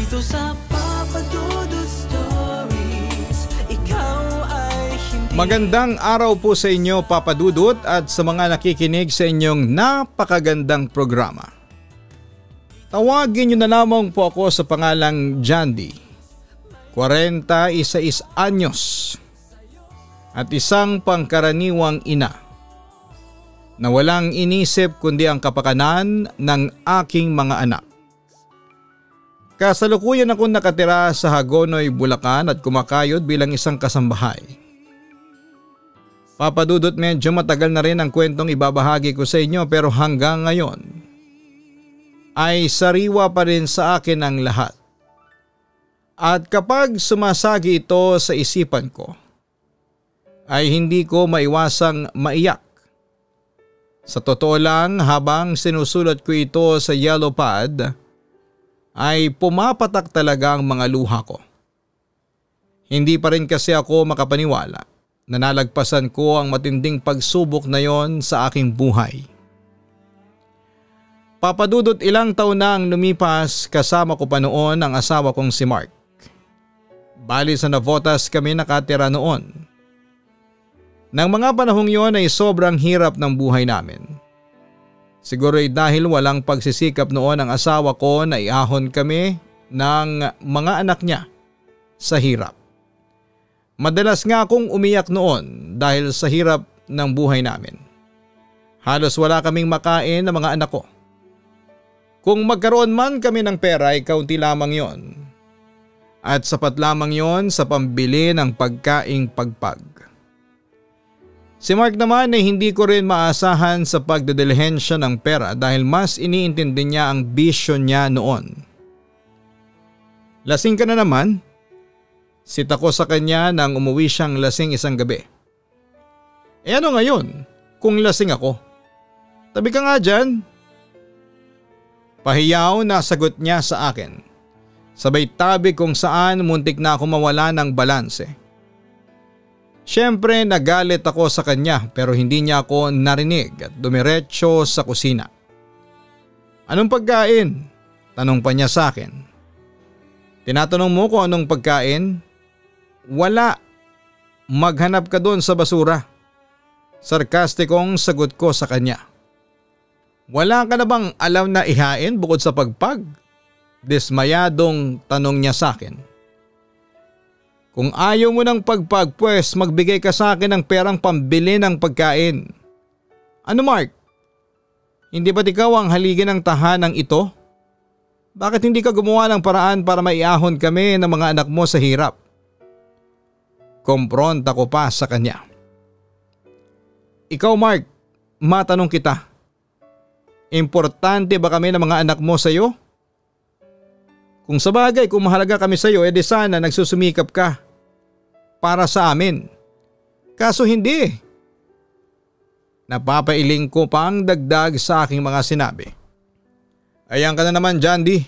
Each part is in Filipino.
Dito sa Papa Dudut Stories, ikaw ay hindi... Magandang araw po sa inyo, Papa Dudut, at sa mga nakikinig sa inyong napakagandang programa. Tawagin niyo na lamang po ako sa pangalang Jandy, 46 anyos at isang pangkaraniwang ina na walang inisip kundi ang kapakanan ng aking mga anak. Kasalukuyan akong nakatira sa Hagonoy, Bulacan at kumakayod bilang isang kasambahay. Papa Dudut, medyo matagal na rin ang kwentong ibabahagi ko sa inyo pero hanggang ngayon ay sariwa pa rin sa akin ang lahat. At kapag sumasagi ito sa isipan ko, ay hindi ko maiwasang maiyak. Sa totoo lang, habang sinusulat ko ito sa yellow pad, ay pumapatak talaga ang mga luha ko. Hindi pa rin kasi ako makapaniwala na nalagpasan ko ang matinding pagsubok na yon sa aking buhay. Papa Dudut, ilang taon na ang lumipas, kasama ko pa noon ang asawa kong si Mark. Bali sa Navotas kami nakatira noon. Nang mga panahong yon ay sobrang hirap ng buhay namin. Siguro ay dahil walang pagsisikap noon ang asawa ko na iahon kami ng mga anak niya sa hirap. Madalas nga akong umiyak noon dahil sa hirap ng buhay namin. Halos wala kaming makain ng mga anak ko. Kung magkaroon man kami ng pera ay kaunti lamang yon. At sapat lamang yon sa pambili ng pagkaing pagpag. Si Mark naman ay hindi ko rin maasahan sa pagdedilihensya ng pera dahil mas iniintindi niya ang bisyo niya noon. Lasing ka na naman? Sita ko sa kanya nang umuwi siyang lasing isang gabi. E ano ngayon kung lasing ako? Tabi ka nga dyan. Pahiyaw na sagot niya sa akin. Sabay tabi kung saan muntik na ako mawala ng balanse. Siyempre nagalit ako sa kanya pero hindi niya ako narinig at dumiretso sa kusina. Anong pagkain? Tanong pa niya sa akin. Tinatanong mo kung anong pagkain? Wala. Maghanap ka doon sa basura. Sarkastikong sagot ko sa kanya. Wala ka na bang alam na ihain bukod sa pagpag? Dismayadong tanong niya sa akin. Kung ayaw mo ng pagpag, pues magbigay ka sa akin ng perang pambili ng pagkain. Ano Mark? Hindi ba't ikaw ang haligi ng tahanang ito? Bakit hindi ka gumawa ng paraan para maiahon kami ng mga anak mo sa hirap? Kompronta ko pa sa kanya. Ikaw Mark, matanong kita. Importante ba kami ng mga anak mo sa iyo? Kung sabagay kung mahalaga kami sa iyo, edi sana nagsusumikap ka para sa amin. Kaso hindi. Napapailing ko pang dagdag sa aking mga sinabi. Ayan ka na naman Jandy.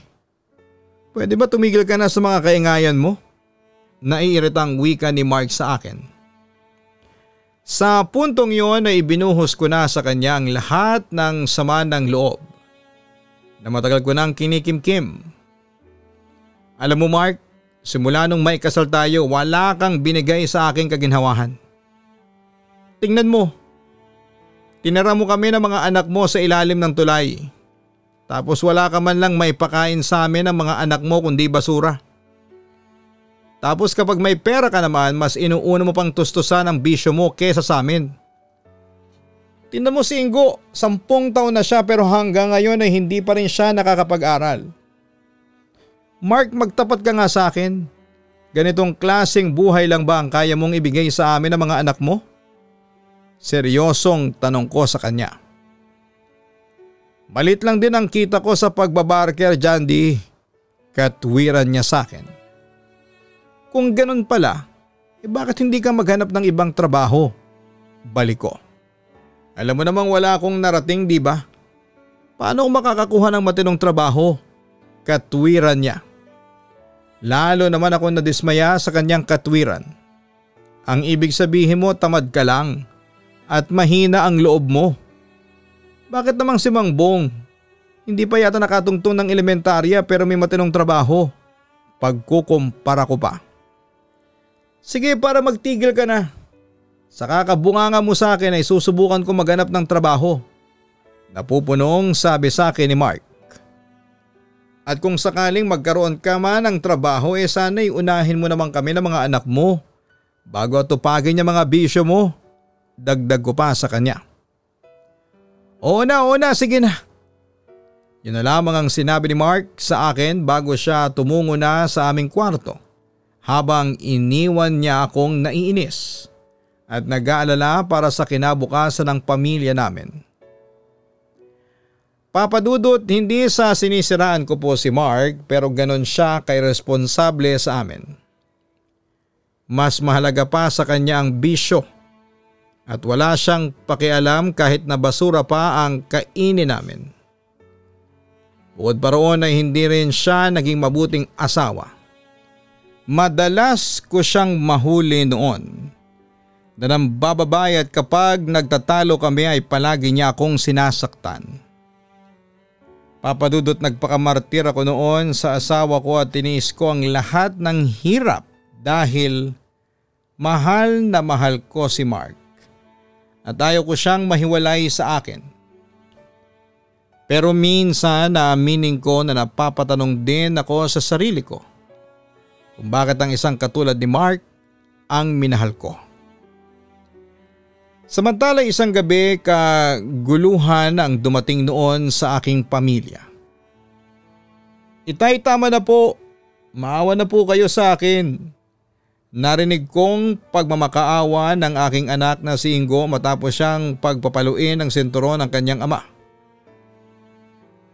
Pwede ba tumigil ka na sa mga kaingayan mo? Naiiritang wika ni Mark sa akin. Sa puntong yon ay ibinuhos ko na sa kanya ang lahat ng sama ng loob na matagal ko nang kinikimkim. Alam mo Mark, simula nung may kasal tayo wala kang binigay sa aking kaginhawahan. Tingnan mo, tinira mo kami ng mga anak mo sa ilalim ng tulay. Tapos wala ka man lang may pakain sa amin ng mga anak mo kundi basura. Tapos kapag may pera ka naman, mas inuuna mo pang tustusan ang bisyo mo kesa sa amin. Tingnan mo si Ingo, 10 taon na siya pero hanggang ngayon ay hindi pa rin siya nakakapag-aral. Mark, magtapat ka nga sa akin. Ganitong klaseng buhay lang ba ang kaya mong ibigay sa amin ng mga anak mo? Seryosong tanong ko sa kanya. Malit lang din ang kita ko sa pagbabarker Jandy. Katwiran niya sa akin. Kung ganun pala, bakit hindi ka maghanap ng ibang trabaho? Balik ko. Alam mo namang wala akong narating, di ba? Paano ako makakakuha ng matinong trabaho? Katwiran niya. Lalo naman ako nadismaya sa kanyang katwiran. Ang ibig sabihin mo tamad ka lang at mahina ang loob mo. Bakit namang si Mang Bong? Hindi pa yata nakatungtong ng elementarya pero may matinong trabaho. pagkukumpara ko pa. Sige, para magtigil ka na. Sa kakabunganga mo sa akin ay susubukan ko maghanap ng trabaho. Napupunong sabi sa akin ni Mark. At kung sakaling magkaroon ka man ng trabaho sana'y unahin mo naman kami ng mga anak mo bago atupagin niya mga bisyo mo. Dagdag ko pa sa kanya. Oo na, sige na. Yun na lamang ang sinabi ni Mark sa akin bago siya tumungo na sa aming kwarto habang iniwan niya akong naiinis at nag-aalala para sa kinabukasan ng pamilya namin. Papadudot, hindi sa sinisiraan ko po si Mark pero ganon siya kairesponsable sa amin. Mas mahalaga pa sa kanya ang bisyo at wala siyang pakialam kahit na basura pa ang kainin namin. Bukod pa roon ay hindi rin siya naging mabuting asawa. Madalas ko siyang mahuli noon na nambababayat kapag nagtatalo kami ay palagi niya akong sinasaktan. Papadudot, nagpakamartir ako noon sa asawa ko at tiniis ko ang lahat ng hirap dahil mahal na mahal ko si Mark at ayaw ko siyang mahiwalay sa akin. Pero minsan naaminin ko na napapatanong din ako sa sarili ko kung bakit ang isang katulad ni Mark ang minahal ko. Samantala isang gabi kaguluhan ang dumating noon sa aking pamilya. Itay, tama na po. Maawa na po kayo sa akin. Narinig kong pagmamakaawa ng aking anak na si Ingo matapos siyang pagpapaluin ng sinturon ng kanyang ama.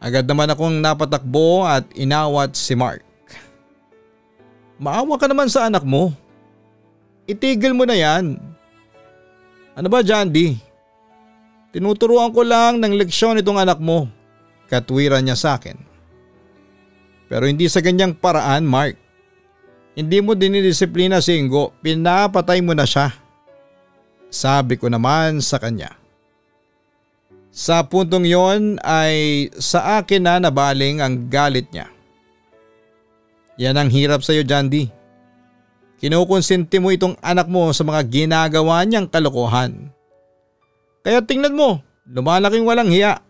Agad naman akong napatakbo at inawat si Mark. Maawa ka naman sa anak mo. Itigil mo na yan. Ano ba, Jandy? Tinuturuan ko lang ng leksyon itong anak mo. Katwiran niya sa akin. Pero hindi sa ganyang paraan, Mark. Hindi mo dinidisiplina si Ingo, pinapatay mo na siya. Sabi ko naman sa kanya. Sa puntong yon ay sa akin na nabaling ang galit niya. Yan ang hirap sa iyo, Jandy. Kinukonsinti mo itong anak mo sa mga ginagawa niyang kalokohan. Kaya tingnan mo, lumalaking walang hiya.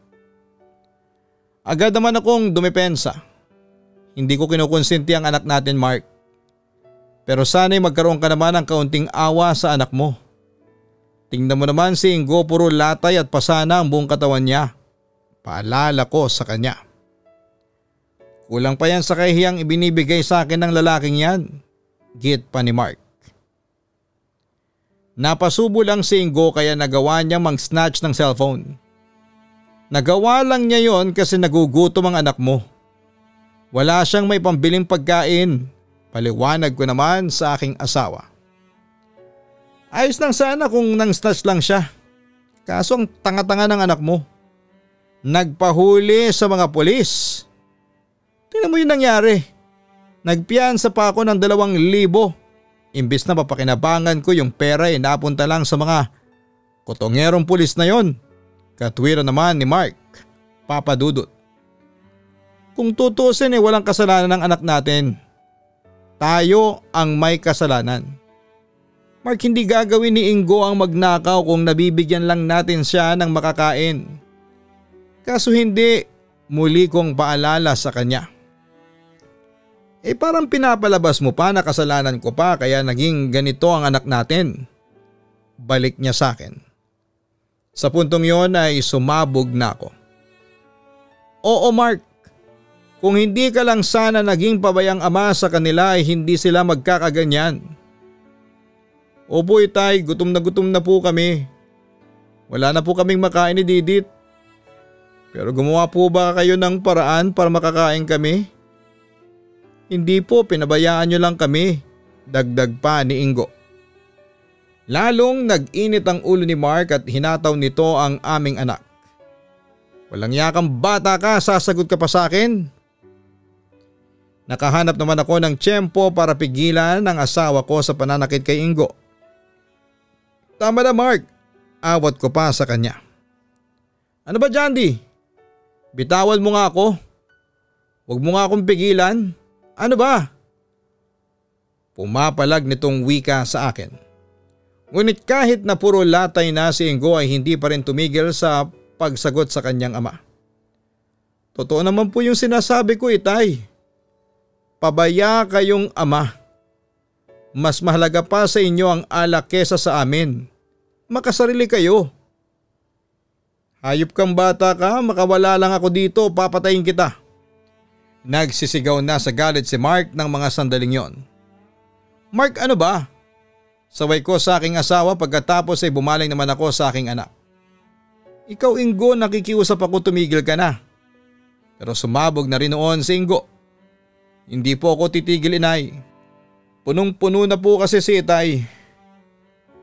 Agad naman akong dumepensa. Hindi ko kinukonsinti ang anak natin, Mark. Pero sana'y magkaroon ka naman ng kaunting awa sa anak mo. Tingnan mo naman si Ingo, puro latay at pasana ang buong katawan niya. Paalala ko sa kanya. Kulang pa yan sa kahiyang ibinibigay sa akin ng lalaking yan. Git pa ni Mark. Napasubo lang si Ingo kaya nagawa niyang mang-snatch ng cellphone. Nagawa lang niya yon kasi nagugutom ang anak mo. Wala siyang may pambiling pagkain. Paliwanag ko naman sa aking asawa. Ayos lang sana kung nang-snatch lang siya. Kaso ang tanga-tanga ng anak mo. Nagpahuli sa mga pulis. Tingnan mo yung nangyari. Nagpiyansa pa ako ng 2,000. Imbis na papakinabangan ko yung pera ay napunta lang sa mga kotongerong pulis na yon. Katwiran naman ni Mark. Papadudot. Kung tutusin walang kasalanan ng anak natin. Tayo ang may kasalanan. Mark, hindi gagawin ni Ingo ang magnakaw kung nabibigyan lang natin siya ng makakain. Kaso hindi, muli kong paalala sa kanya. Parang pinapalabas mo pa na kasalanan ko pa kaya naging ganito ang anak natin. Balik niya sa akin. Sa puntong yon ay sumabog na ako. Oo, Mark. Kung hindi ka lang sana naging pabayang ama sa kanila ay hindi sila magkakaganyan. Opo, itay, gutom na po kami. Wala na po kaming makain ni Didit. Pero gumawa po ba kayo ng paraan para makakain kami? Hindi po, pinabayaan nyo lang kami. Dagdag pa ni Ingo. Lalong nag-init ang ulo ni Mark at hinataw nito ang aming anak. Walang yakang bata ka, sasagot ka pa sa akin? Nakahanap naman ako ng tiyempo para pigilan ang asawa ko sa pananakit kay Ingo. Tama na, Mark. Awat ko pa sa kanya. Ano ba, Jandy? Bitawan mo nga ako. Huwag mo nga akong pigilan. Ano ba? pumapalag nitong wika sa akin. Ngunit kahit na puro latay na si Ingo ay hindi pa rin tumigil sa pagsagot sa kanyang ama. Totoo naman po yung sinasabi ko, Itay. Pabaya kayong ama. Mas mahalaga pa sa inyo ang alak kesa sa amin. Makasarili kayo. Hayop kang bata ka, makawala lang ako dito, papatayin kita. Nagsisigaw na sa galit si Mark ng mga sandaling yon. Mark, ano ba? Saway ko sa aking asawa pagkatapos ay bumaling naman ako sa aking anak. Ikaw Ingo, nakikiusap ako tumigil ka na. Pero sumabog na rin noon si Ingo. Hindi po ako titigil, inay. Punong-puno na po kasi si Itay.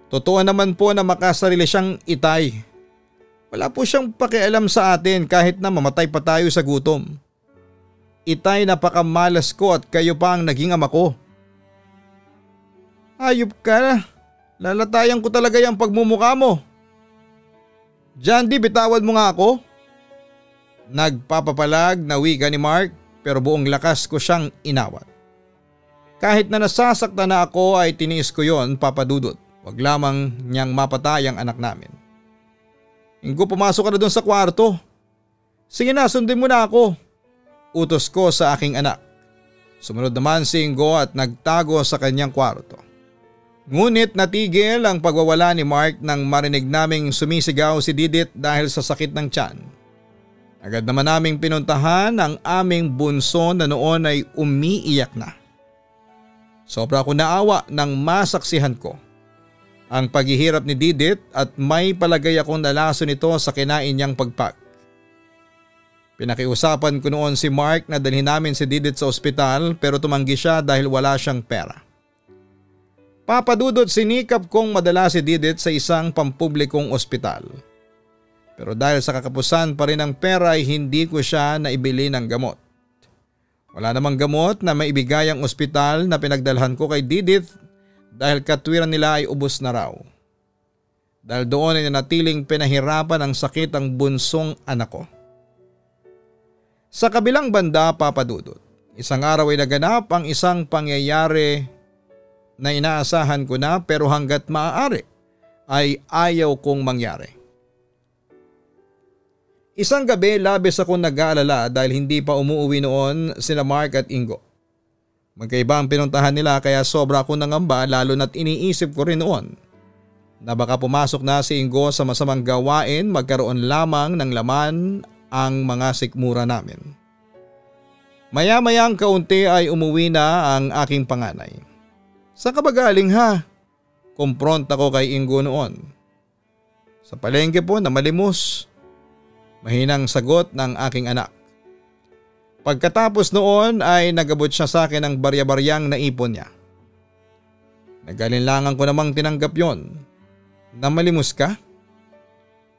Totoo naman po na makasarili siyang Itay. Wala po siyang pakialam sa atin kahit na mamatay pa tayo sa gutom. Itay, napakamalas ko at kayo pa ang naging ama ko. Ayop ka, lalatayan ko talaga yung pagmumukha mo. Jandy, bitawan mo nga ako. Nagpapapalag na wika ni Mark pero buong lakas ko siyang inawat. Kahit na nasasaktan na ako ay tiniis ko yon, Papa Dudut. Wag lamang niyang mapatay ang anak namin. Ingo, pumasok ka na doon sa kwarto. Sige na, sundin mo na ako. Utos ko sa aking anak. Sumunod naman si Ingo at nagtago sa kanyang kwarto. Ngunit natigil ang pagwawala ni Mark nang marinig naming sumisigaw si Didit dahil sa sakit ng tiyan. Agad naman naming pinuntahan ang aming bunso na noon ay umiiyak na. Sobra ko naawa nang masaksihan ko ang paghihirap ni Didit at may palagay akong nalaso nito sa kinain niyang pagpag. Pinakiusapan ko noon si Mark na dalhin namin si Didit sa ospital pero tumanggi siya dahil wala siyang pera. Papa Dudut, sinikap kong madala si Didit sa isang pampublikong ospital. Pero dahil sa kakapusan pa rin ng pera ay hindi ko siya naibili ng gamot. Wala namang gamot na maibigay ang ospital na pinagdalhan ko kay Didit dahil katwiran nila ay ubos na raw. Dahil doon ay nanatiling pinahirapan ang sakit ang bunsong anak ko. Sa kabilang banda, Papa Dudut, isang araw ay naganap ang isang pangyayari na inaasahan ko na pero hanggat maaari ay ayaw kong mangyari. Isang gabi labis akong nag-aalala dahil hindi pa umuwi noon sina Mark at Ingo. Magkaiba ang pinuntahan nila kaya sobra akong nangamba lalo na't iniisip ko rin noon na baka pumasok na si Ingo sa masamang gawain, magkaroon lamang ng laman ang mga sikmura namin. Maya-mayang kaunti ay umuwi na ang aking panganay. Saan ka ba galing ha? Kumpronta ko kay Ingo noon. Sa palengke po na malimos. Mahinang sagot ng aking anak. Pagkatapos noon ay nagabot siya sa akin ng barya-baryang naipon niya. Nagalinlangan ko namang tinanggap yon. Namalimos ka?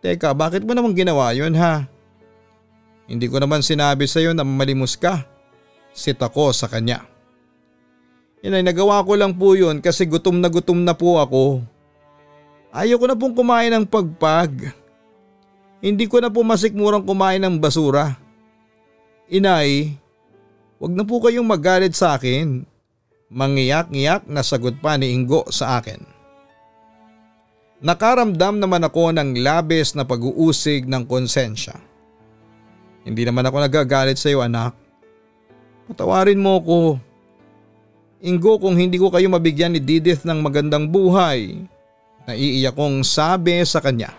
Teka, bakit mo namang ginawa yon ha? Hindi ko naman sinabi sa iyo na malimos ka. Sit ako sa kanya. Inay, nagawa ko lang po yun kasi gutom na po ako. Ayaw ko na pong kumain ng pagpag. Hindi ko na po masikmurang kumain ng basura. Inay, wag na po kayong magalit sa akin. Mangiyak-ngiyak na sagot pa ni Ingo sa akin. Nakaramdam naman ako ng labis na pag-uusig ng konsensya. Hindi naman ako nagagalit sa iyo, anak. Patawarin mo ko. Ingo, kung hindi ko kayo mabigyan ni Didith ng magandang buhay, naiiyak kong sabi sa kanya.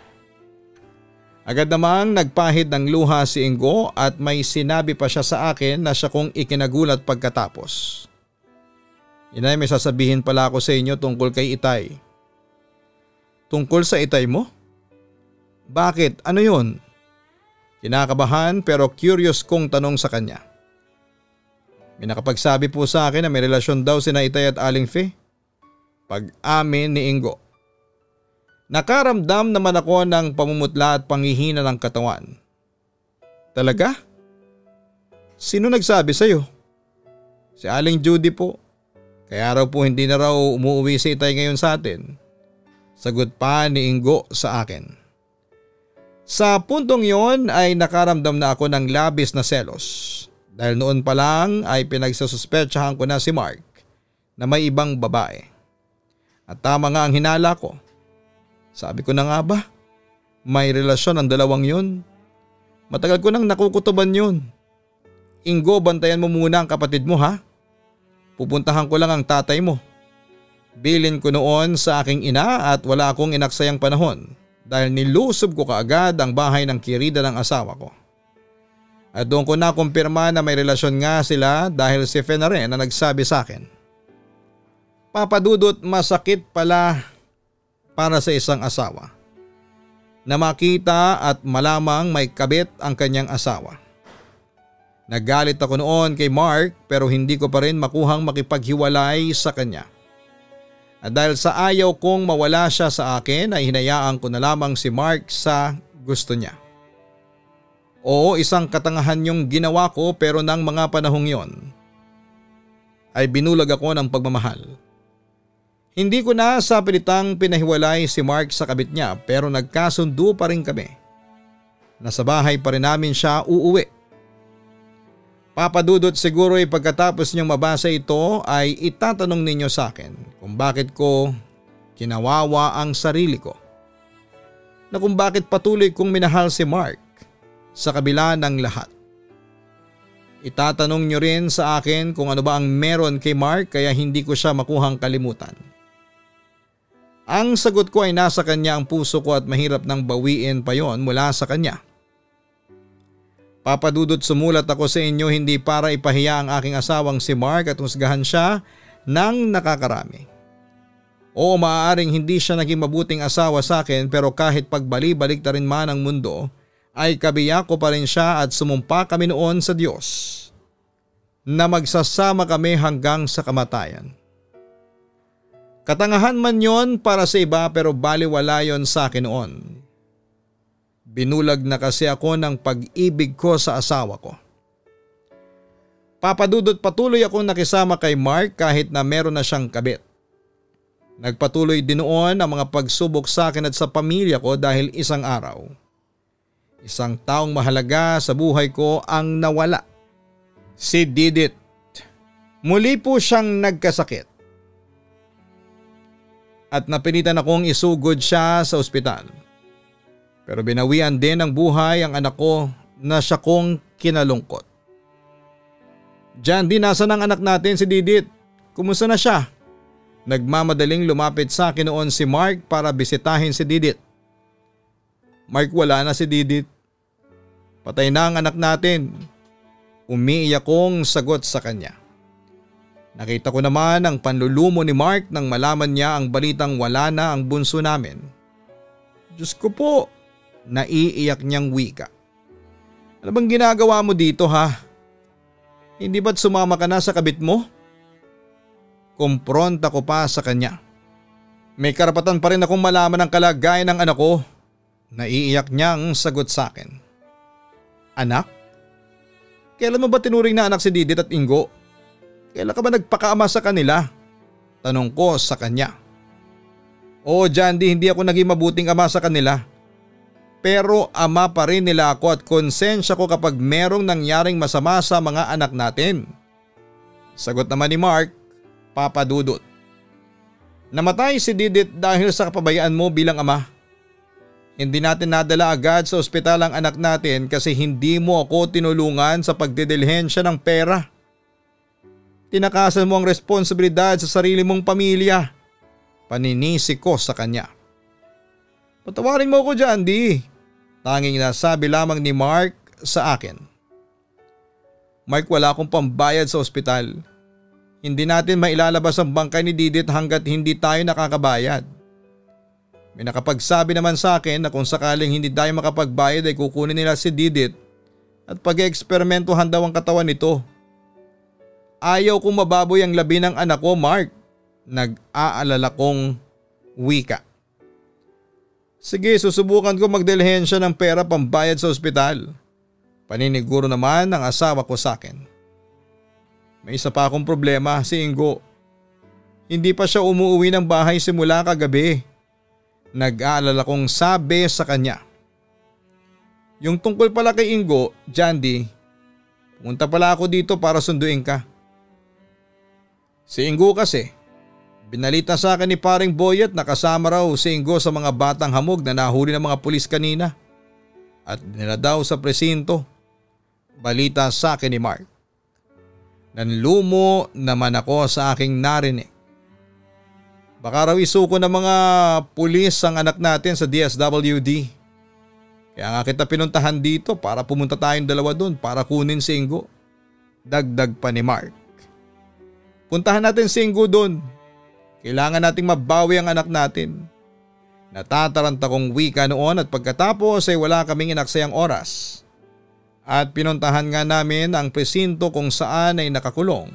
Agad namang nagpahid ng luha si Ingo at may sinabi pa siya sa akin na siya kong ikinagulat pagkatapos. Inay, may sasabihin pala ako sa inyo tungkol kay Itay. Tungkol sa Itay mo? Bakit? Ano yun? Kinakabahan pero curious kong tanong sa kanya. May nakapagsabi po sa akin na may relasyon daw sina Itay at Aling Fe. Pag-amin ni Ingo. Nakaramdam naman ako ng pamumutla at panghihina ng katawan. Talaga? Sino nagsabi sa'yo? Si Aling Judy po. Kaya raw po hindi na raw umuwi si Itay ngayon sa atin. Sagot pa ni Ingo sa akin. Sa puntong yon ay nakaramdam na ako ng labis na selos. Dahil noon pa lang ay pinagsususpetsahan ko na si Mark na may ibang babae. At tama nga ang hinala ko. Sabi ko na nga ba, may relasyon ang dalawang yun. Matagal ko nang nakukutuban yun. Ingo, bantayan mo muna ang kapatid mo ha. Pupuntahan ko lang ang tatay mo. Bilin ko noon sa aking ina at wala akong inaksayang panahon dahil nilusob ko kaagad ang bahay ng kirida ng asawa ko. At doon ko na kumpirma na may relasyon nga sila dahil si Fe na rin na nagsabi sa akin. Papadudot, masakit pala para sa isang asawa na makita at malamang may kabit ang kanyang asawa. Nagalit ako noon kay Mark pero hindi ko pa rin makuhang makipaghiwalay sa kanya. At dahil sa ayaw kong mawala siya sa akin ay hinayaan ko na lamang si Mark sa gusto niya. Oo, isang katangahan yung ginawa ko pero ng mga panahong yon ay binulag ako ng pagmamahal. Hindi ko na sa pilitang pinahiwalay si Mark sa kabit niya pero nagkasundo pa rin kami. Nasa bahay pa rin namin siya uuwi. Papadudot, siguro ay pagkatapos niyong mabasa ito ay itatanong ninyo sa akin kung bakit ko kinawawa ang sarili ko. Na kung bakit patuloy kong minahal si Mark sa kabila ng lahat. Itatanong niyo rin sa akin kung ano ba ang meron kay Mark kaya hindi ko siya makuhang kalimutan. Ang sagot ko ay nasa kanya ang puso ko at mahirap nang bawiin pa yon mula sa kanya. Papadudot, sumulat ako sa inyo hindi para ipahiya ang aking asawang si Mark at husgahan siya ng nakakarami. Oo, maaaring hindi siya naging mabuting asawa sa akin pero kahit pagbali-balik na rin man ang mundo ay kabiyak ko pa rin siya at sumumpa kami noon sa Diyos na magsasama kami hanggang sa kamatayan. Katangahan man yon para sa iba pero baliwala yon sa akin noon. Binulag na kasi ako ng pag-ibig ko sa asawa ko. Papadudot, patuloy akong nakisama kay Mark kahit na meron na siyang kabit. Nagpatuloy din noon ang mga pagsubok sa akin at sa pamilya ko dahil isang araw. Isang taong mahalaga sa buhay ko ang nawala. Si Didit. Muli po siyang nagkasakit. At napilitan akong isugod siya sa ospital. Pero binawian din ng buhay ang anak ko na siya kong kinalungkot. Diyan, nasan ang anak natin si Didit? Kumusta na siya? Nagmamadaling lumapit sa akin noon si Mark para bisitahin si Didit. Mark, wala na si Didit. Patay na ang anak natin. Umiiyak kong sagot sa kanya. Nakita ko naman ang panlulumo ni Mark nang malaman niya ang balitang wala na ang bunso namin. Diyos ko po, naiiyak niyang wika. Ano bang ginagawa mo dito ha? Hindi ba't sumama ka na sa kabit mo? Kumpronta ko pa sa kanya. May karapatan pa rin akong malaman ang kalagayan ng anak ko. Naiiyak niyang sagot sa akin. Anak? Kailan mo ba tinuring na anak si Didit at Ingo? Kailan ka ba nagpakaama sa kanila? Tanong ko sa kanya. Oo, Jandy, hindi ako naging mabuting ama sa kanila. Pero ama pa rin nila ako at konsensya ko kapag merong nangyaring masama sa mga anak natin. Sagot naman ni Mark, papadudot. Namatay si Didit dahil sa kapabayaan mo bilang ama. Hindi natin nadala agad sa ospital ang anak natin kasi hindi mo ako tinulungan sa pagdidilhensya ng pera. Tinakasan mo ang responsibilidad sa sarili mong pamilya. Paninisi ko sa kanya. Patawarin mo ako, Jandy. Tanging nasabi lamang ni Mark sa akin. Mark, wala akong pambayad sa ospital. Hindi natin mailalabas ang bangkay ni Didit hanggat hindi tayo nakakabayad. May nakapagsabi naman sa akin na kung sakaling hindi tayo makapagbayad ay kukunin nila si Didit at pag-eksperimentuhan daw ang katawan nito. Ayaw kong mababoy ang labi ng anak ko, Mark. Nag-aalala kong wika. Sige, susubukan ko magdelhensya ng pera pambayad sa ospital. Paniniguro naman ng asawa ko sa akin. May isa pa akong problema, si Ingo. Hindi pa siya umuwi ng bahay simula kagabi. Nag-aalala kong sabi sa kanya. Yung tungkol pala kay Ingo, Jandy, pumunta pala ako dito para sunduin ka. Si Ingo kasi, binalita sa akin ni paring Boyet na kasama raw si Ingo sa mga batang hamog na nahuli ng mga pulis kanina. At nila daw sa presinto. Balita sa akin ni Mark. Nanlumo naman ako sa aking narinig. Baka raw isuko ng mga pulis ang anak natin sa DSWD. Kaya nga kita pinuntahan dito para pumunta tayong dalawa doon para kunin si Ingo. Dagdag pa ni Mark. Puntahan natin si Ingo doon. Kailangan nating mabawi ang anak natin. Natataranta kong wika noon at pagkatapos ay wala kaming inaksayang oras. At pinuntahan nga namin ang presinto kung saan ay nakakulong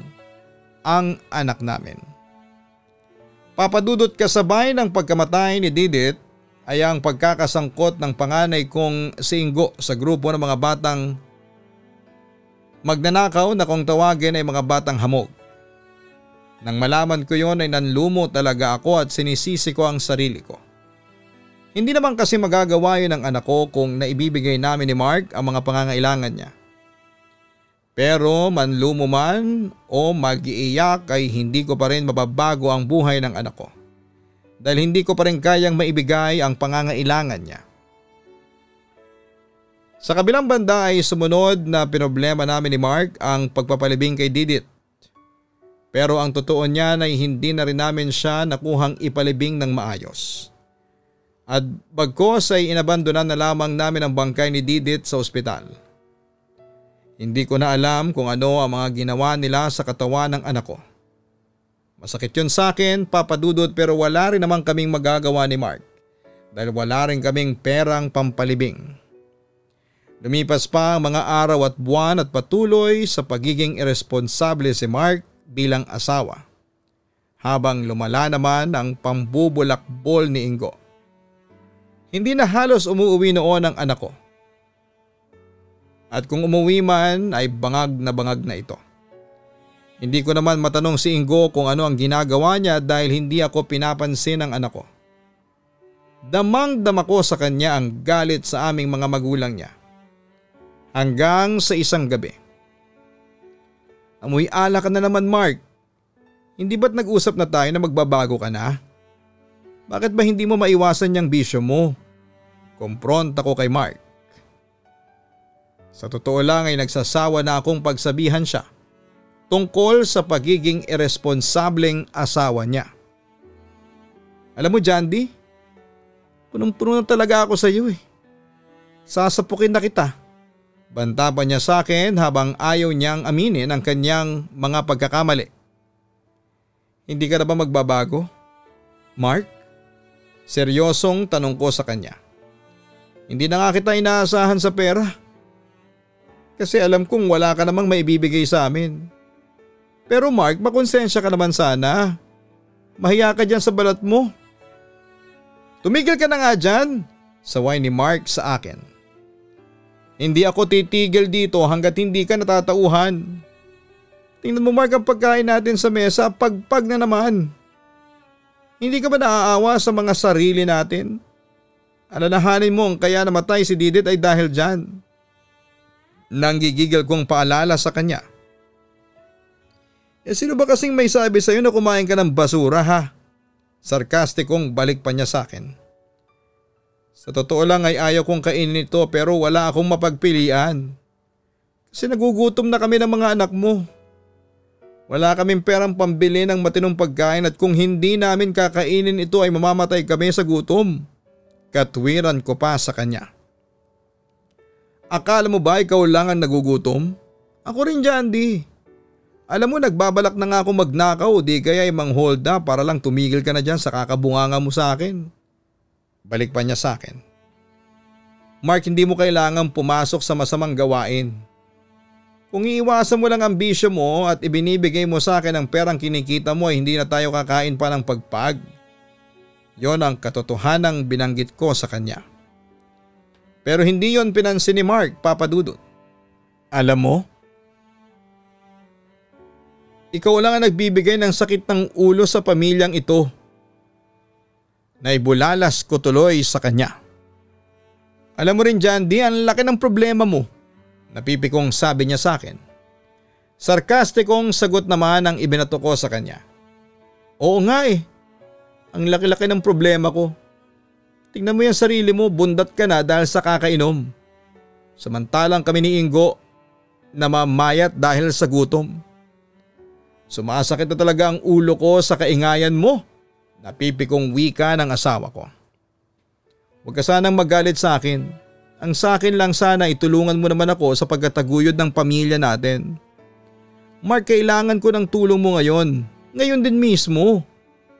ang anak namin. Papadudot kasabay ng pagkamatay ni Didit ay ang pagkakasangkot ng panganay kong si Ingo sa grupo ng mga batang magnanakaw na kung tawagin ay mga batang hamog. Nang malaman ko yon ay nanlumo talaga ako at sinisisi ko ang sarili ko. Hindi naman kasi magagawa yun ng anak ko kung naibibigay namin ni Mark ang mga pangangailangan niya. Pero manlumo man o mag-iiyak ay hindi ko pa rin mababago ang buhay ng anak ko. Dahil hindi ko pa rin kayang maibigay ang pangangailangan niya. Sa kabilang banda ay sumunod na pinoblema namin ni Mark ang pagpapalibing kay Didit. Pero ang totoo niyan ay hindi na rin namin siya nakuhang ipalibing ng maayos. At bagkos ay inabandonan na lamang namin ang bangkay ni Didit sa ospital. Hindi ko na alam kung ano ang mga ginawa nila sa katawan ng anak ko. Masakit yun sa akin, papadudot, pero wala rin naman kaming magagawa ni Mark dahil wala rin kaming perang pampalibing. Lumipas pa ang mga araw at buwan at patuloy sa pagiging irresponsable si Mark bilang asawa. Habang lumala naman ang pambubulakbol ni Ingo. Hindi na halos umuwi noon ang anak ko. At kung umuwi man ay bangag na ito. Hindi ko naman matanong si Ingo kung ano ang ginagawa niya dahil hindi ako pinapansin ng anak ko. Damang-dama ko sa kanya ang galit sa aming mga magulang niya. Hanggang sa isang gabi. Amoy alak ka na naman, Mark. Hindi ba't nag-usap na tayo na magbabago ka na? Bakit ba hindi mo maiwasan yung bisyo mo? Kompronta ko kay Mark. Sa totoo lang ay nagsasawa na akong pagsabihan siya tungkol sa pagiging irresponsableng asawa niya. Alam mo, Jandy, punong-puno na talaga ako sa iyo eh. Sasapukin na kita. Banta pa niya sa akin habang ayaw niyang aminin ang kanyang mga pagkakamali. Hindi ka na ba magbabago, Mark? Seryosong tanong ko sa kanya. Hindi na nga kita inaasahan sa pera. Kasi alam kong wala ka namang maibibigay sa amin. Pero Mark, makonsensya ka naman sana. Mahiya ka dyan sa balat mo. Tumigil ka na nga dyan, saway ni Mark sa akin. Hindi ako titigil dito hanggat hindi ka natatauhan. Tingnan mo, Mark, ang pagkain natin sa mesa, pagpag na naman. Hindi ka ba naaawa sa mga sarili natin? Alalahanin mo kaya namatay si Didit ay dahil dyan. Nanggigigil kong paalala sa kanya. Sino ba kasing may sabi sa'yo na kumain ka ng basura ha? Sarkastikong balik pa niya sa akin. Sa totoo lang ay ayaw kong kainin ito pero wala akong mapagpilian. Kasi nagugutom na kami ng mga anak mo. Wala kaming perang pambili ng matinong pagkain at kung hindi namin kakainin ito ay mamamatay kami sa gutom. Katwiran ko pa sa kanya. Akala mo ba ikaw lang ang nagugutom? Ako rin, Jandy. Alam mo, nagbabalak na nga ako magnakaw, di kaya ay mang-hold up para lang tumigil ka na dyan sa kakabunganga mo sa akin. Balik pa niya sa akin. Mark, hindi mo kailangang pumasok sa masamang gawain. Kung iiwasan mo lang ang bisyo mo at ibinibigay mo sa akin ang perang kinikita mo ay hindi na tayo kakain pa ng pagpag. Yon ang katotohanang binanggit ko sa kanya. Pero hindi yon pinansin ni Mark, papadudot. Alam mo? Ikaw lang ang nagbibigay ng sakit ng ulo sa pamilyang ito. Naibulalas ko tuloy sa kanya. Alam mo rin, Jandy, ang laki ng problema mo. Napipikong sabi niya sa akin. Sarkastikong sagot naman ang ibinato ko sa kanya. Oo nga eh. Ang laki-laki ng problema ko. Tingnan mo yung sarili mo, bundat ka na dahil sa kakainom. Samantalang kami ni Ingo namamayat dahil sa gutom. Sumasakit na talaga ang ulo ko sa kaingayan mo. Napipikong wika ng asawa ko. Huwag ka sanang magalit sa akin. Ang sa akin lang sana itulungan mo naman ako sa pagkataguyod ng pamilya natin. Mark, kailangan ko ng tulong mo ngayon. Ngayon din mismo.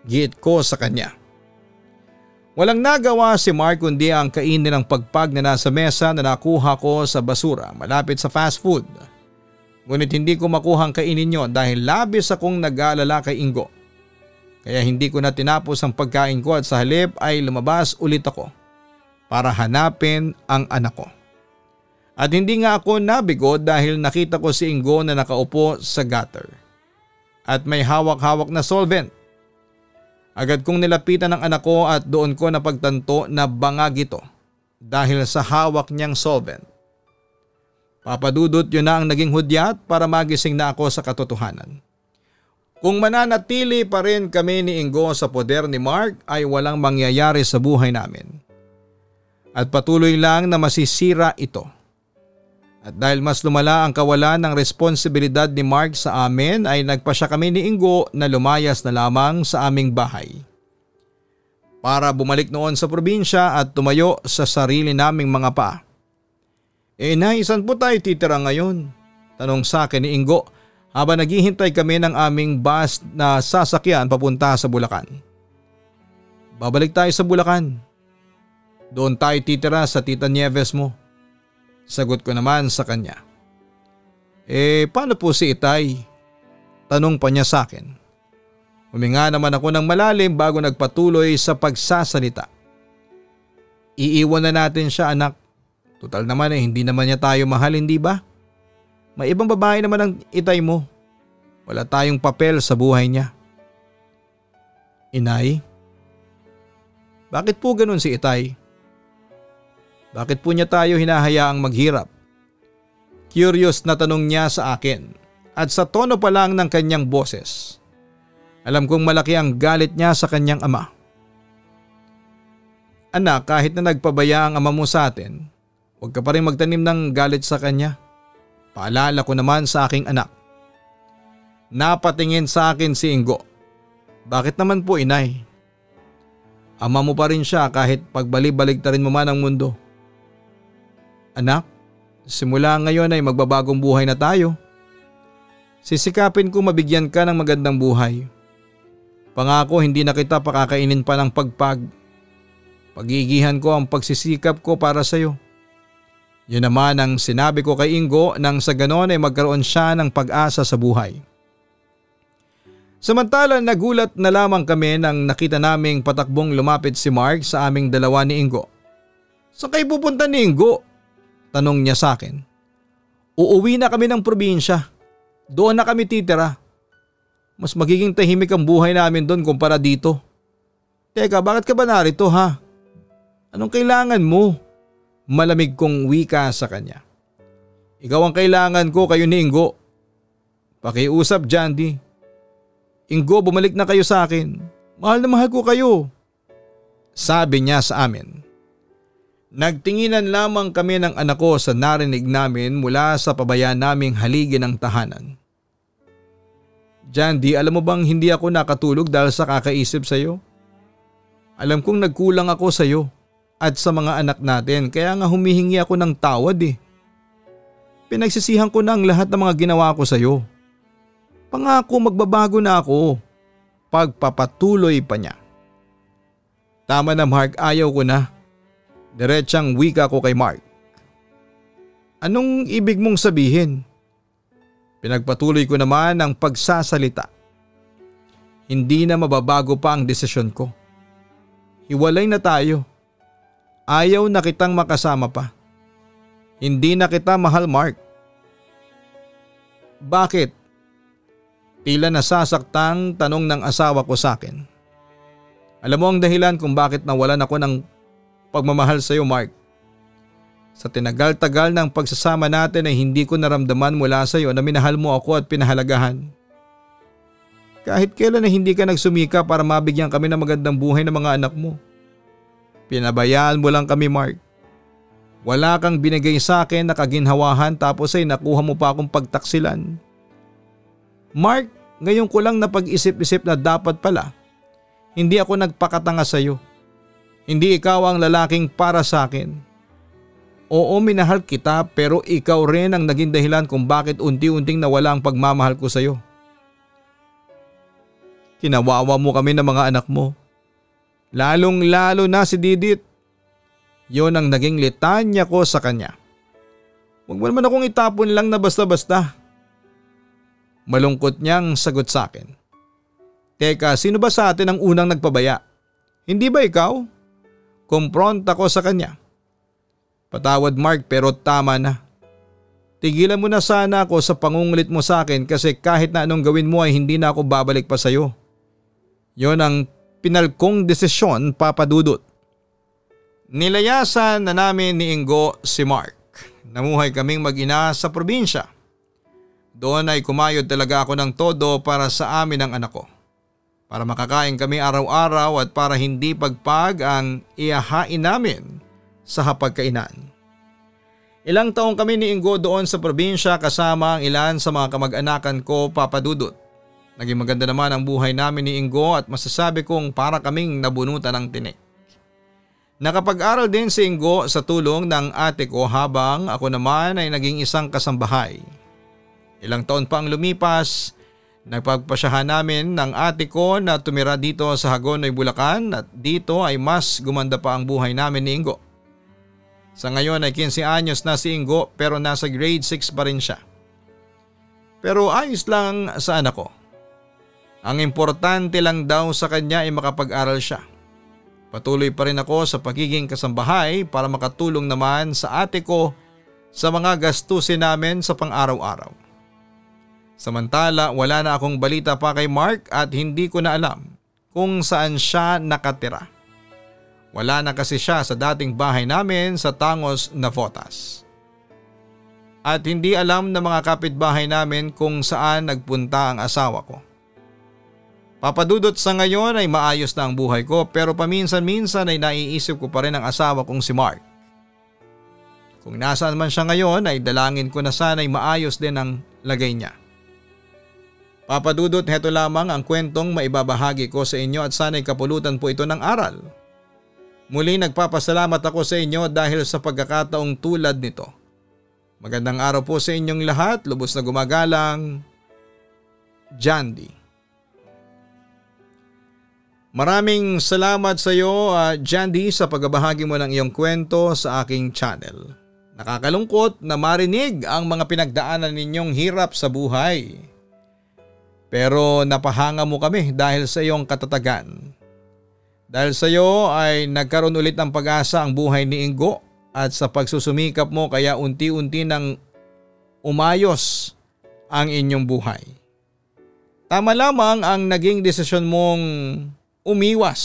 Giit ko sa kanya. Walang nagawa si Mark kundi ang kainin ng pagpag na nasa mesa na nakuha ko sa basura malapit sa fast food. Ngunit hindi ko makuhang kainin yon dahil labis akong nag-aalala kay Ingo. Kaya hindi ko na tinapos ang pagkain ko at sa halip ay lumabas ulit ako para hanapin ang anak ko. At hindi nga ako nabigo dahil nakita ko si Ingo na nakaupo sa gutter at may hawak-hawak na solvent. Agad kong nilapitan ang anak ko at doon ko napagtanto na bangag ito dahil sa hawak niyang solvent. Papadudot yun na ang naging hudyat para magising na ako sa katotohanan. Kung mananatili pa rin kami ni Ingo sa poder ni Mark ay walang mangyayari sa buhay namin. At patuloy lang na masisira ito. At dahil mas lumala ang kawalan ng responsibilidad ni Mark sa amin ay nagpasya kami ni Ingo na lumayas na lamang sa aming bahay. Para bumalik noon sa probinsya at tumayo sa sarili naming mga paa. Nay, saan po tayo titira ngayon? Tanong sa akin ni Ingo habang naghihintay kami ng aming bus na sasakyan papunta sa Bulacan. Babalik tayo sa Bulacan. Doon tayo titira sa Tita Nieves mo. Sagot ko naman sa kanya. Paano po si Itay? Tanong pa niya sa akin. Huminga naman ako ng malalim bago nagpatuloy sa pagsasalita. Iiwan na natin siya, anak. Total naman hindi naman niya tayo mahal, hindi ba? May ibang babae naman ang Itay mo. Wala tayong papel sa buhay niya. Inay? Bakit po ganun si Itay? Bakit po niya tayo hinahayaang maghirap? Curious na tanong niya sa akin at sa tono pa lang ng kanyang boses. Alam kong malaki ang galit niya sa kanyang ama. Anak, kahit na nagpabaya ang ama mo sa atin, huwag ka pa rin magtanim ng galit sa kanya. Paalala ko naman sa aking anak. Napatingin sa akin si Ingo. Bakit naman po, Inay? Ama mo pa rin siya kahit pagbalik-baliktarin mo man ang mundo. Anak, simula ngayon ay magbabagong buhay na tayo. Sisikapin ko mabigyan ka ng magandang buhay. Pangako hindi na kita pakakainin pa ng pagpag. Pagigihan ko ang pagsisikap ko para sa iyo. Yun naman ang sinabi ko kay Ingo nang sa ganon ay magkaroon siya ng pag-asa sa buhay. Samantala nagulat na lamang kami nang nakita naming patakbong lumapit si Mark sa aming dalawa ni Ingo. Saan kayo pupunta ni Ingo? Tanong niya sa akin. Uuwi na kami ng probinsya. Doon na kami titira. Mas magiging tahimik ang buhay namin doon kumpara dito. Teka, bakit ka ba narito ha? Anong kailangan mo? Malamig kong wika sa kanya. Ikaw ang kailangan ko, kayo ni Ingo. Pakiusap, Jandy. Ingo, bumalik na kayo sa akin. Mahal na mahal ko kayo. Sabi niya sa amin. Nagtinginan lamang kami ng anak ko sa narinig namin mula sa pabayaan naming haligi ng tahanan. Jandy, alam mo bang hindi ako nakatulog dahil sa kakaisip sa iyo? Alam kong nagkulang ako sa iyo at sa mga anak natin kaya nga humihingi ako ng tawad eh. Pinagsisihan ko na ang lahat ng mga ginawa ko sa iyo. Pangako magbabago na ako. Pagpapatuloy pa niya. Tama na Mark, ayaw ko na. Diretsang wika ko kay Mark. Anong ibig mong sabihin? Pinagpatuloy ko naman ang pagsasalita. Hindi na mababago pa ang desisyon ko. Hiwalay na tayo. Ayaw na kitang makasama pa. Hindi na kita mahal, Mark. Bakit? Tila nasasaktang tanong ng asawa ko sa akin. Alam mo ang dahilan kung bakit nawalan ako ng pagmamahal sa iyo, Mark. Sa tinagal-tagal ng pagsasama natin ay hindi ko naramdaman mula sa iyo na minahal mo ako at pinahalagahan. Kahit kailan na hindi ka nagsumika para mabigyan kami ng magandang buhay ng mga anak mo. Pinabayaan mo lang kami, Mark. Wala kang binigay sa akin na kaginhawahan tapos ay nakuha mo pa akong pagtaksilan. Mark, ngayon ko lang napag-isip-isip na dapat pala hindi ako nagpakatanga sa iyo. Hindi ikaw ang lalaking para sa akin. Oo, minahal kita pero ikaw rin ang naging dahilan kung bakit unti-unting nawala ang pagmamahal ko sa iyo. Kinawawa mo kami ng mga anak mo. Lalong-lalo na si Didit. Yon ang naging litanya ko sa kanya. Huwag mo naman akong itapon lang na basta-basta. Malungkot niyang sagot sa akin. Teka, sino ba sa atin ang unang nagpabaya? Hindi ba ikaw? Kumpronta ko sa kanya. Patawad Mark pero tama na. Tigilan mo na sana ako sa pangungulit mo sa akin kasi kahit na anong gawin mo ay hindi na ako babalik pa sa iyo. Yon ang pinalkong desisyon, Papa Dudut. Nilayasan na namin ni Ingo si Mark. Namuhay kaming mag-ina sa probinsya. Doon ay kumayod talaga ako ng todo para sa amin ang anak ko. Para makakain kami araw-araw at para hindi pagpag ang ihahain namin sa hapagkainan. Ilang taong kami ni Ingo doon sa probinsya kasama ang ilan sa mga kamag-anakan ko, Papa Dudut. Naging maganda naman ang buhay namin ni Ingo at masasabi kong para kaming nabunutan ng tinik. Nakapag-aral din si Ingo sa tulong ng ate ko habang ako naman ay naging isang kasambahay. Ilang taon pa ang lumipas, nagpagpasyahan namin ng ate ko na tumira dito sa Hagonoy, Bulacan at dito ay mas gumanda pa ang buhay namin ni Ingo. Sa ngayon ay 15 anyos na si Ingo pero nasa grade 6 pa rin siya. Pero ayos lang sa anak ko. Ang importante lang daw sa kanya ay makapag-aral siya. Patuloy pa rin ako sa pagiging kasambahay para makatulong naman sa ate ko sa mga gastusin namin sa pang-araw-araw. Samantala wala na akong balita pa kay Mark at hindi ko na alam kung saan siya nakatira. Wala na kasi siya sa dating bahay namin sa Tangos, Navotas. At hindi alam ng mga kapitbahay namin kung saan nagpunta ang asawa ko. Papadudot sa ngayon ay maayos na ang buhay ko pero paminsan-minsan ay naiisip ko pa rin ang asawa kong si Mark. Kung nasaan man siya ngayon ay dalangin ko na sana'y maayos din ang lagay niya. Papadudot, heto lamang ang kwentong maibabahagi ko sa inyo at sana'y kapulutan po ito ng aral. Muli nagpapasalamat ako sa inyo dahil sa pagkakataong tulad nito. Magandang araw po sa inyong lahat, lubos na gumagalang, Jandy. Maraming salamat sa iyo, Jandy, sa pagbabahagi mo ng iyong kwento sa aking channel. Nakakalungkot na marinig ang mga pinagdaanan ninyong hirap sa buhay. Pero napahanga mo kami dahil sa iyong katatagan. Dahil sa iyo ay nagkaroon ulit ng pag-asa ang buhay ni Ingo at sa pagsusumikap mo kaya unti-unti nang umayos ang inyong buhay. Tama lamang ang naging desisyon mong umiwas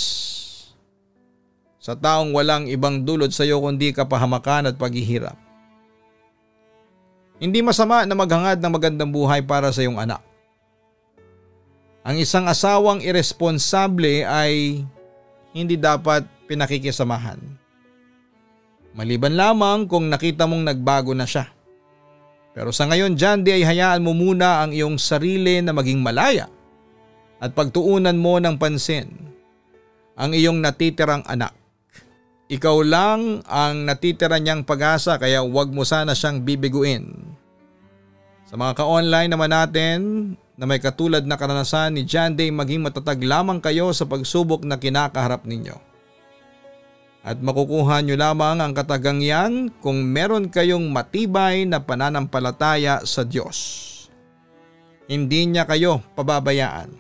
sa taong walang ibang dulot sa iyo kundi kapahamakan at paghihirap. Hindi masama na maghangad ng magandang buhay para sa iyong anak. Ang isang asawang iresponsable ay hindi dapat pinakikisamahan. Maliban lamang kung nakita mong nagbago na siya. Pero sa ngayon, Jandy, ay hayaan mo muna ang iyong sarili na maging malaya at pagtuunan mo ng pansin ang iyong natitirang anak. Ikaw lang ang natitira niyang pag-asa kaya huwag mo sana siyang bibiguin. Sa mga ka-online naman natin na may katulad na karanasan ni Jandy, maging matatag lamang kayo sa pagsubok na kinakaharap ninyo. At makukuha nyo lamang ang katagang yan kung meron kayong matibay na pananampalataya sa Diyos. Hindi niya kayo pababayaan.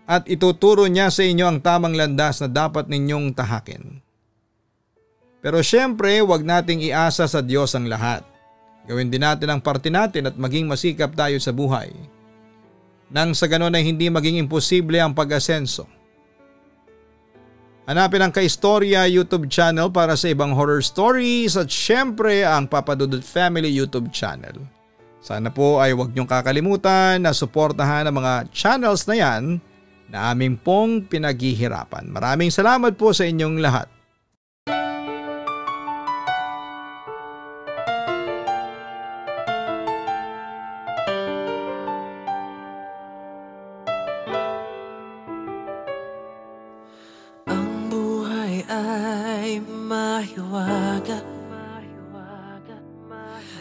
At ituturo niya sa inyo ang tamang landas na dapat ninyong tahakin. Pero syempre, huwag nating iasa sa Diyos ang lahat. Gawin din natin ang parte natin at maging masikap tayo sa buhay. Nang sa ganon ay hindi maging imposible ang pag-asenso. Hanapin ang Kaistorya YouTube channel para sa ibang horror stories at syempre ang Papa Dudut Family YouTube channel. Sana po ay huwag niyong kakalimutan na suportahan ang mga channels na yan na aming pong pinaghihirapan. Maraming salamat po sa inyong lahat. Ang buhay ay mahiwaga,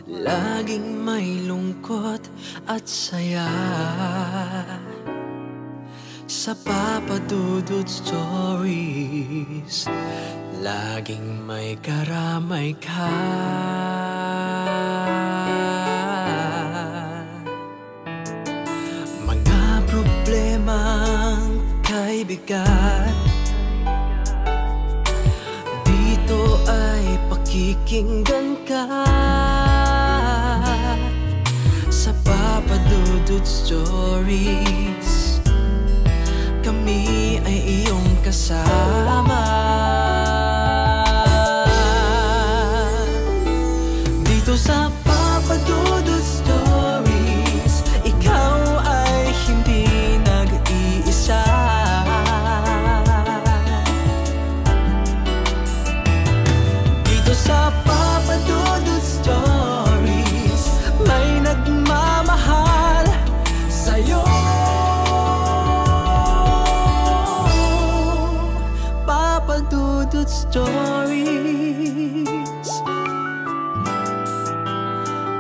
laging may lungkot at saya. Sa Papa Dudut Stories, laging may karamay ka. Mga problemang kay bigat, dito ay pakikinggan ka. Sa Papa Dudut Stories, kami ay iyong kasama. Dito sa Papa Dudut Stories, ikaw ay hindi nag-iisa. Dito sa Papa Dudut Stories, may nagmamahal sa'yo. Papa Dudut Stories,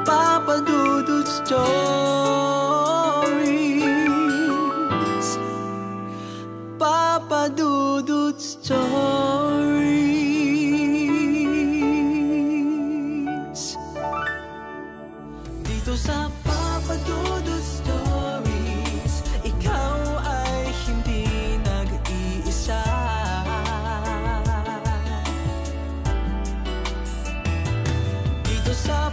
Papa Dudut Stories, Papa Dudut Stories. Dito sa Papa Dudut Stories, ikaw ay hindi nag-iisa. Dito sa